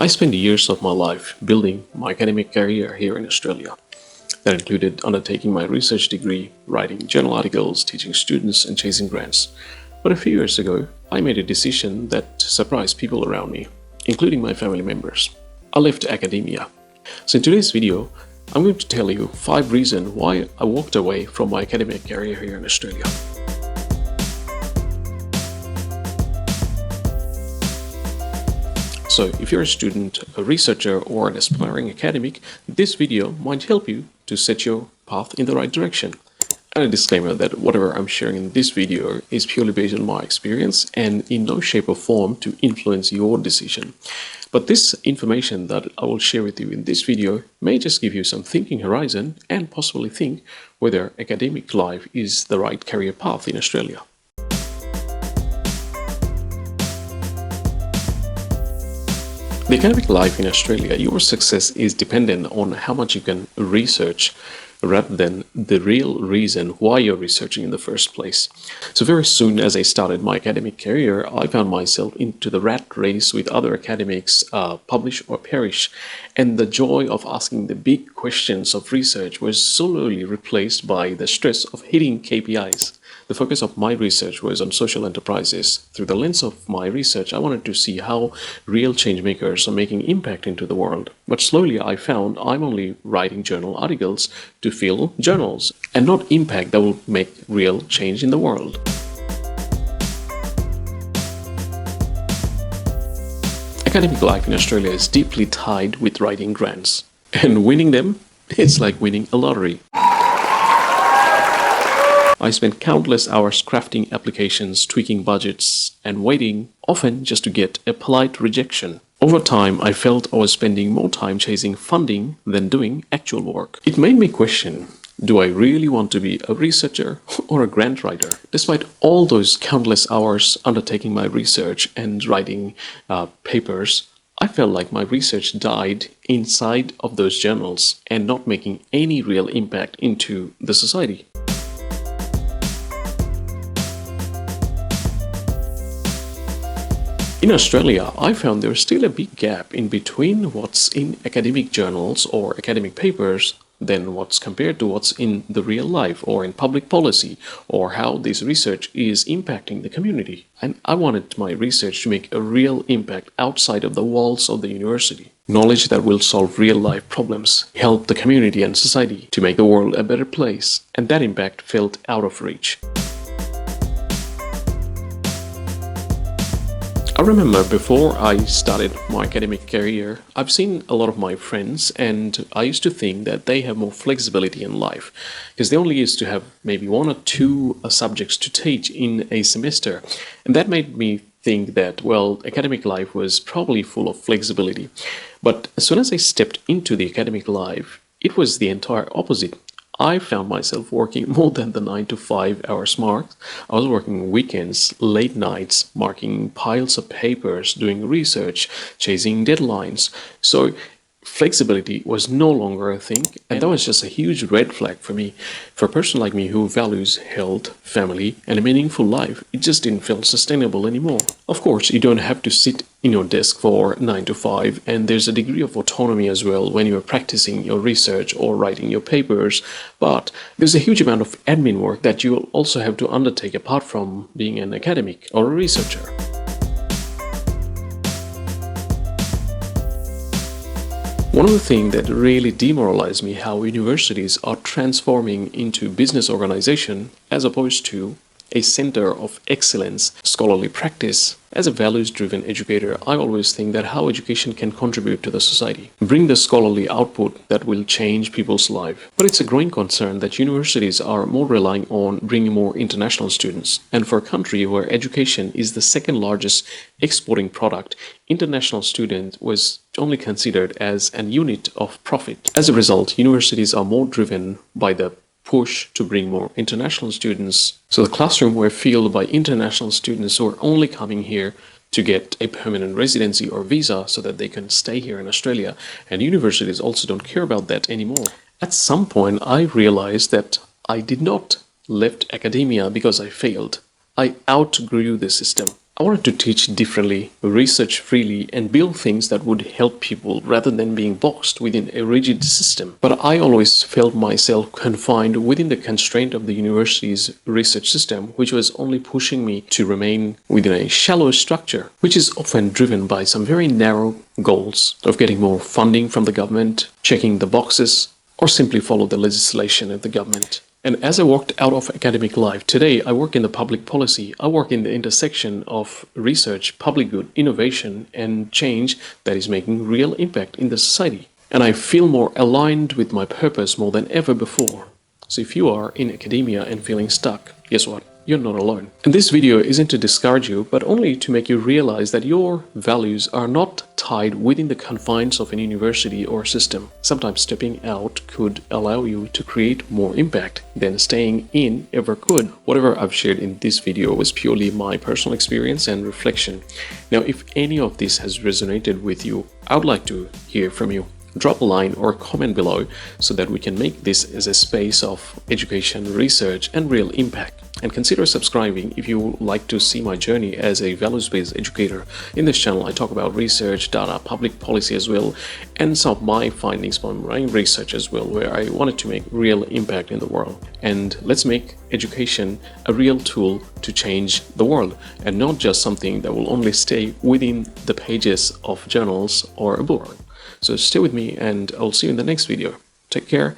spent years of my life building my academic career here in Australia. That included undertaking my research degree, writing journal articles, teaching students, and chasing grants. But a few years ago, I made a decision that surprised people around me, including my family members. I left academia. So in today's video, I'm going to tell you 5 reasons why I walked away from my academic career here in Australia. So if you're a student, a researcher, or an aspiring academic, this video might help you to set your path in the right direction. And a disclaimer that whatever I'm sharing in this video is purely based on my experience and in no shape or form to influence your decision. But this information that I will share with you in this video may just give you some thinking horizon and possibly think whether academic life is the right career path in Australia. The academic life in Australia, your success is dependent on how much you can research rather than the real reason why you're researching in the first place. So very soon as I started my academic career, I found myself into the rat race with other academics, publish or perish, and the joy of asking the big questions of research was slowly replaced by the stress of hitting KPIs. The focus of my research was on social enterprises. Through the lens of my research, I wanted to see how real change makers are making impact into the world. But slowly I found I'm only writing journal articles to fill journals and not impact that will make real change in the world. Academic life in Australia is deeply tied with writing grants. And winning them, it's like winning a lottery. I spent countless hours crafting applications, tweaking budgets, and waiting, often just to get a polite rejection. Over time, I felt I was spending more time chasing funding than doing actual work. It made me question, do I really want to be a researcher or a grant writer? Despite all those countless hours undertaking my research and writing papers, I felt like my research died inside of those journals and not making any real impact into the society. In Australia, I found there's still a big gap in between what's in academic journals or academic papers than what's compared to what's in the real life or in public policy or how this research is impacting the community. And I wanted my research to make a real impact outside of the walls of the university. Knowledge that will solve real-life problems, help the community and society to make the world a better place, and that impact felt out of reach. I remember before I started my academic career, I've seen a lot of my friends and I used to think that they have more flexibility in life because they only used to have maybe 1 or 2 subjects to teach in a semester. And that made me think that, well, academic life was probably full of flexibility. But as soon as I stepped into the academic life, it was the entire opposite. I found myself working more than the 9 to 5 hours mark. I was working weekends, late nights, marking piles of papers, doing research, chasing deadlines. So flexibility was no longer a thing, and that was just a huge red flag for me. For a person like me who values health, family, and a meaningful life, it just didn't feel sustainable anymore. Of course, you don't have to sit in your desk for 9 to 5, and there's a degree of autonomy as well when you're practicing your research or writing your papers, but there's a huge amount of admin work that you'll also have to undertake apart from being an academic or a researcher. One of the things that really demoralized me how universities are transforming into business organization as opposed to a center of excellence, scholarly practice. As a values-driven educator, I always think that how education can contribute to the society, bring the scholarly output that will change people's lives. But it's a growing concern that universities are more relying on bringing more international students. And for a country where education is the second largest exporting product, international student was only considered as an unit of profit. As a result, universities are more driven by the push to bring more international students. So the classroom were filled by international students who are only coming here to get a permanent residency or visa so that they can stay here in Australia. And universities also don't care about that anymore. At some point, I realized that I did not left academia because I failed. I outgrew the system. I wanted to teach differently, research freely, and build things that would help people rather than being boxed within a rigid system. But I always felt myself confined within the constraint of the university's research system, which was only pushing me to remain within a shallow structure, which is often driven by some very narrow goals of getting more funding from the government, checking the boxes, or simply follow the legislation of the government. And as I walked out of academic life, today I work in the public policy. I work in the intersection of research, public good, innovation, and change that is making real impact in the society. And I feel more aligned with my purpose more than ever before. So if you are in academia and feeling stuck, guess what? You're not alone. And this video isn't to discourage you, but only to make you realize that your values are not tied within the confines of an university or system. Sometimes stepping out could allow you to create more impact than staying in ever could. Whatever I've shared in this video was purely my personal experience and reflection. Now, if any of this has resonated with you, I would like to hear from you. Drop a line or comment below so that we can make this as a space of education, research, and real impact. And consider subscribing if you would like to see my journey as a values-based educator. In this channel, I talk about research, data, public policy as well, and some of my findings from my research as well, where I wanted to make real impact in the world. And let's make education a real tool to change the world, and not just something that will only stay within the pages of journals or a book. So stay with me, and I'll see you in the next video. Take care.